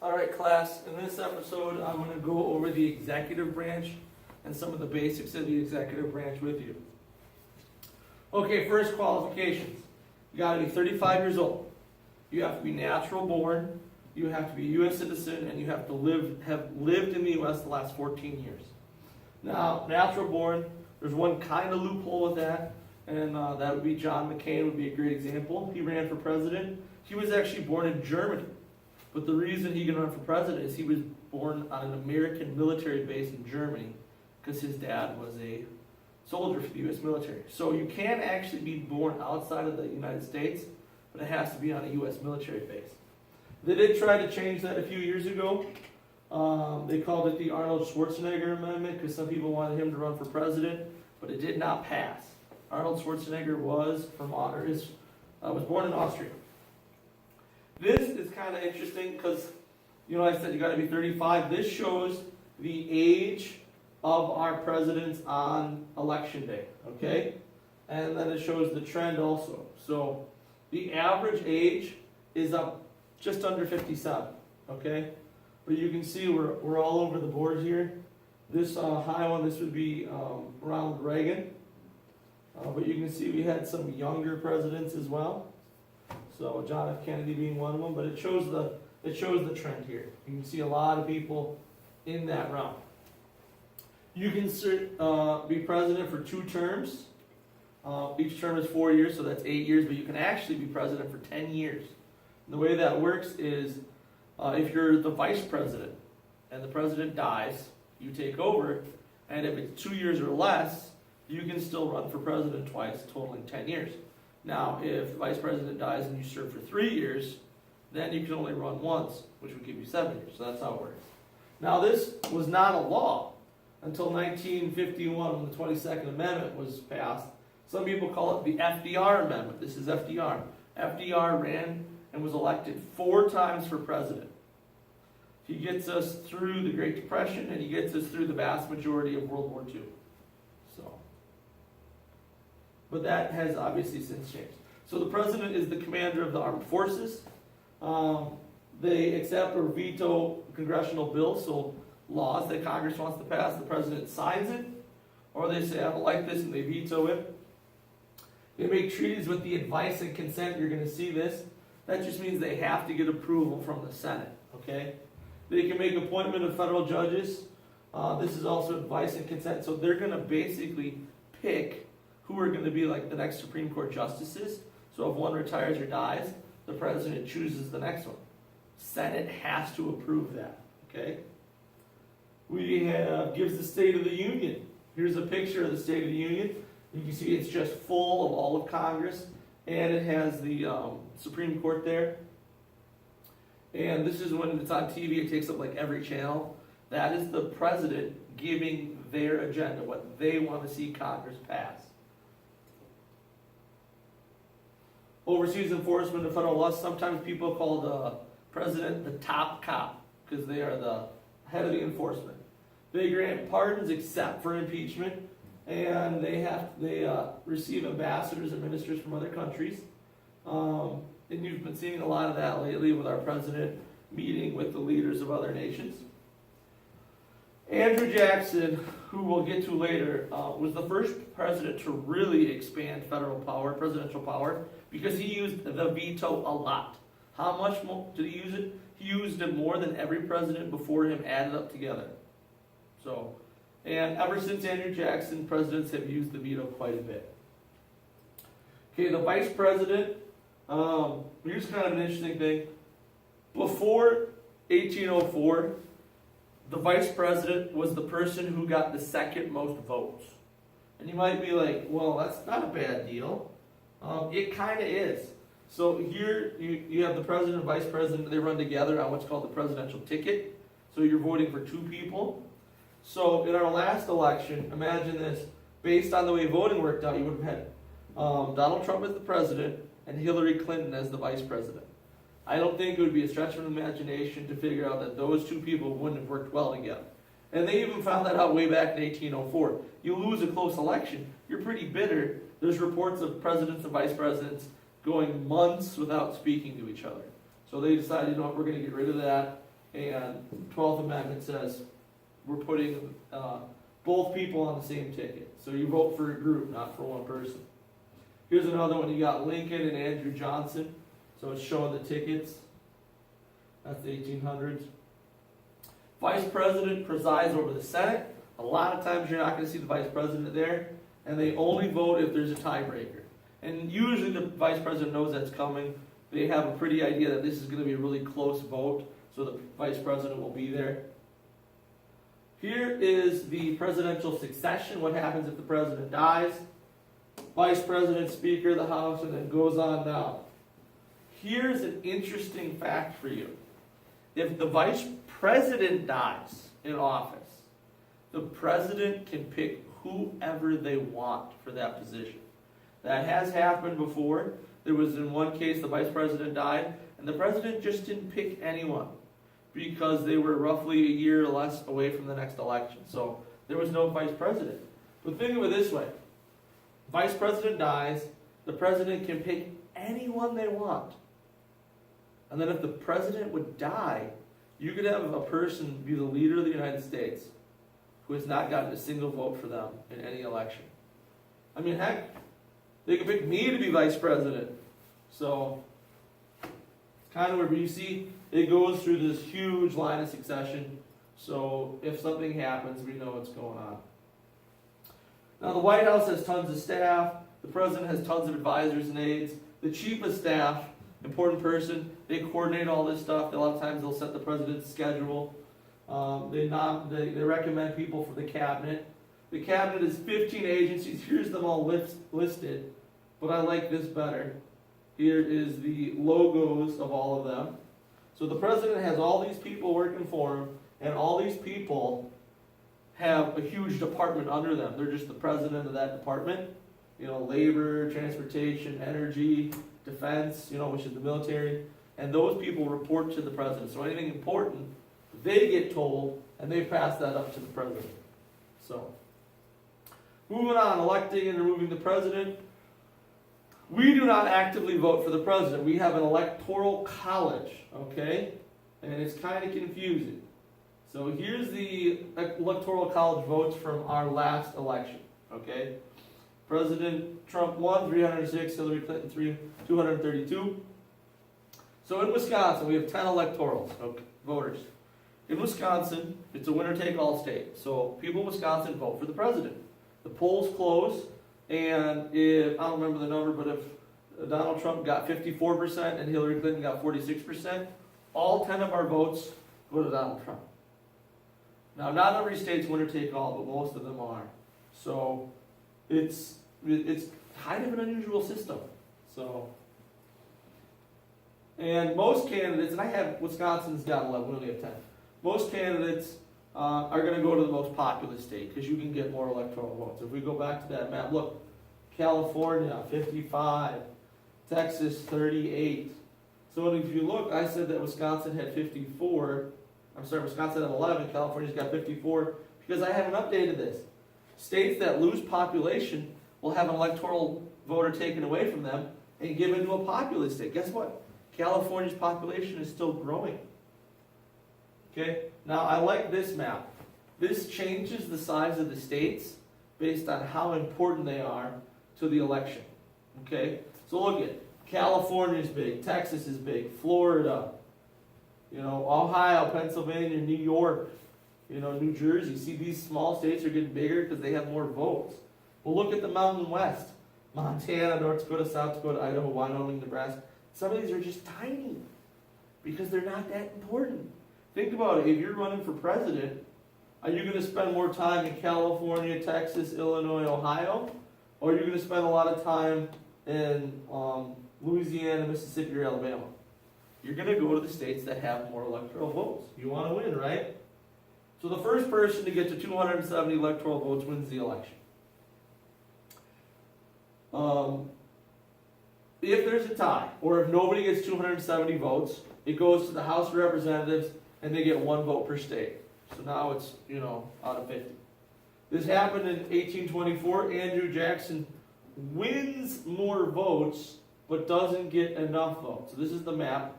All right, class, in this episode, I'm going to go over the executive branch and some of the basics of the executive branch with you. Okay, first qualifications. You got to be 35 years old. You have to be natural born. You have to be a U.S. citizen, and you have to have lived in the U.S. the last 14 years. Now, natural born, there's one kind of loophole with that, and that would be John McCain would be a great example. He ran for president. He was actually born in Germany. But the reason he can run for president is he was born on an American military base in Germany because his dad was a soldier for the U.S. military. So you can actually be born outside of the United States, but it has to be on a U.S. military base. They did try to change that a few years ago. They called it the Arnold Schwarzenegger Amendment because some people wanted him to run for president, but it did not pass. Arnold Schwarzenegger was born in Austria. This is kind of interesting because, I said you got to be 35. This shows the age of our presidents on election day, okay? And then it shows the trend also. So the average age is up just under 57, okay? But you can see we're all over the board here. This high one, this would be Ronald Reagan. But you can see we had some younger presidents as well. So John F. Kennedy being one of them, but it shows the trend here. You can see a lot of people in that realm. You can be president for 2 terms. Each term is 4 years, so that's 8 years, but you can actually be president for 10 years. And the way that works is if you're the vice president and the president dies, you take over, and if it's 2 years or less, you can still run for president twice, totaling 10 years. Now, if the vice president dies and you serve for 3 years, then you can only run once, which would give you 7 years. So that's how it works. Now, this was not a law until 1951 when the 22nd Amendment was passed. Some people call it the FDR Amendment. This is FDR. FDR ran and was elected 4 times for president. He gets us through the Great Depression, and he gets us through the vast majority of World War II. But that has obviously since changed. So the president is the commander of the armed forces. They accept or veto congressional bills, so laws that Congress wants to pass, the president signs it, or they say, I don't like this, and they veto it. They make treaties with the advice and consent. You're going to see this. That just means they have to get approval from the Senate, okay? They can make appointment of federal judges. This is also advice and consent. So they're going to basically pick who are going to be like the next Supreme Court justices. So if one retires or dies, the president chooses the next one. Senate has to approve that, okay? We have, gives the State of the Union. Here's a picture of the State of the Union. You can see it's just full of all of Congress, and it has the Supreme Court there. And this is when it's on TV, it takes up like every channel. That is the president giving their agenda, what they want to see Congress pass. Overseas enforcement of federal laws. Sometimes people call the president the top cop because they are the head of the enforcement. They grant pardons except for impeachment, and they receive ambassadors and ministers from other countries. And you've been seeing a lot of that lately with our president meeting with the leaders of other nations. Andrew Jackson, who we'll get to later, was the first president to really expand federal power, presidential power, because he used the veto a lot. How much more did he use it? He used it more than every president before him added up together. And ever since Andrew Jackson, presidents have used the veto quite a bit. Okay, the vice president, here's kind of an interesting thing. Before 1804, the vice president was the person who got the second most votes. And you might be like, well, that's not a bad deal. It kind of is. So here you have the president and vice president, they run together on what's called the presidential ticket. So you're voting for 2 people. So in our last election, imagine this, based on the way voting worked out, you would have had Donald Trump as the president and Hillary Clinton as the vice president. I don't think it would be a stretch of the imagination to figure out that those 2 people wouldn't have worked well together. And they even found that out way back in 1804. You lose a close election, you're pretty bitter. There's reports of presidents and vice presidents going months without speaking to each other. So they decided, we're going to get rid of that. And 12th Amendment says we're putting both people on the same ticket. So you vote for a group, not for one person. Here's another one. You got Lincoln and Andrew Johnson. So it's showing the tickets. That's the 1800s. Vice President presides over the Senate. A lot of times you're not going to see the Vice President there. And they only vote if there's a tiebreaker. And usually the Vice President knows that's coming. They have a pretty idea that this is going to be a really close vote. So the Vice President will be there. Here is the presidential succession. What happens if the President dies? Vice President, Speaker of the House, and then goes on down. Here's an interesting fact for you. If the Vice President dies in office, the President can pick whoever they want for that position. That has happened before. There was in one case the Vice President died, and the President just didn't pick anyone because they were roughly a year or less away from the next election. So there was no Vice President. But think of it this way. Vice President dies, the President can pick anyone they want. And then if the President would die, you could have a person be the leader of the United States who has not gotten a single vote for them in any election. I mean, heck, they could pick me to be Vice President. So, it's kind of where you see it goes through this huge line of succession. So, if something happens, we know what's going on. Now, the White House has tons of staff. The President has tons of advisors and aides. The Chief of Staff, important person, they coordinate all this stuff. A lot of times they'll set the President's schedule. They recommend people for the Cabinet. The Cabinet is 15 agencies. Here's them all listed, but I like this better. Here is the logos of all of them. So the President has all these people working for him, and all these people have a huge department under them. They're just the President of that department. You know, labor, transportation, energy, defense, which is the military. And those people report to the President. So anything important, they get told, and they pass that up to the President. So, moving on, electing and removing the President. We do not actively vote for the President. We have an electoral college, okay? And it's kind of confusing. So here's the electoral college votes from our last election, okay? President Trump won, 306, Hillary Clinton 232. So in Wisconsin, we have 10 electorals, voters. In Wisconsin, it's a winner-take-all state. So people in Wisconsin vote for the President. The polls close, and if, I don't remember the number, but if Donald Trump got 54% and Hillary Clinton got 46%, all 10 of our votes go to Donald Trump. Now, not every state's winner-take-all, but most of them are. So it's kind of an unusual system. So, and most candidates, and I have, Wisconsin's got 11, we only have 10. Most candidates are going to go to the most populous state because you can get more electoral votes. If we go back to that map, look, California, 55, Texas, 38. So if you look, I said that Wisconsin had 54. Wisconsin had 11, California's got 54, because I haven't updated this. States that lose population will have an electoral voter taken away from them and given to a populous state. Guess what? California's population is still growing. Okay, now I like this map. This changes the size of the states based on how important they are to the election. Okay, so look at California's big, Texas is big, Florida, Ohio, Pennsylvania, New York, New Jersey. See, these small states are getting bigger because they have more votes. Well, look at the Mountain West. Montana, North Dakota, South Dakota, Idaho, Wyoming, Nebraska. Some of these are just tiny because they're not that important. Think about it. If you're running for president, are you going to spend more time in California, Texas, Illinois, Ohio? Or are you going to spend a lot of time in Louisiana, Mississippi, or Alabama? You're going to go to the states that have more electoral votes. You want to win, right? So the first person to get to 270 electoral votes wins the election. If there's a tie, or if nobody gets 270 votes, it goes to the House of Representatives, and they get 1 vote per state. So now it's, out of 50. This happened in 1824. Andrew Jackson wins more votes, but doesn't get enough votes. So this is the map.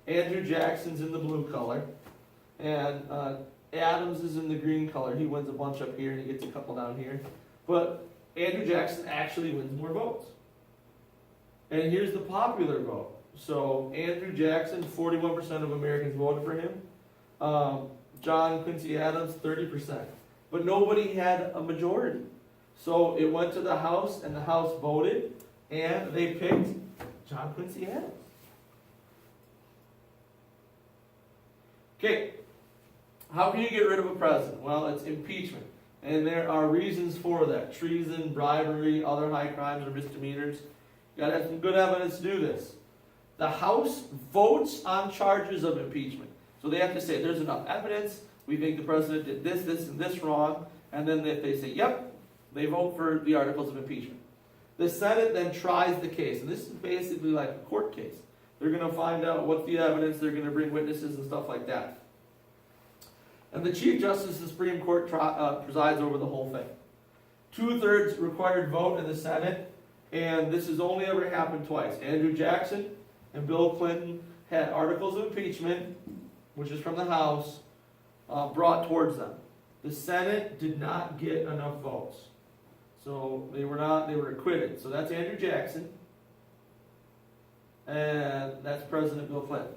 Andrew Jackson's in the blue color. And Adams is in the green color. He wins a bunch up here and he gets a couple down here. But Andrew Jackson actually wins more votes. And here's the popular vote. So Andrew Jackson, 41% of Americans voted for him. John Quincy Adams, 30%. But nobody had a majority. So it went to the House, and the House voted, and they picked John Quincy Adams. Okay, how can you get rid of a president? Well, it's impeachment. And there are reasons for that. Treason, bribery, other high crimes or misdemeanors. You gotta have some good evidence to do this. The House votes on charges of impeachment. So they have to say, there's enough evidence, we think the president did this, this, and this wrong, and then if they say, yep, they vote for the articles of impeachment. The Senate then tries the case, and this is basically like a court case. They're going to find out what's the evidence, they're going to bring witnesses and stuff like that. And the Chief Justice of the Supreme Court presides over the whole thing. 2/3 required vote in the Senate, and this has only ever happened twice. Andrew Jackson and Bill Clinton had articles of impeachment, which is from the House, brought towards them. The Senate did not get enough votes. So they were acquitted. So that's Andrew Jackson, and that's President Bill Clinton.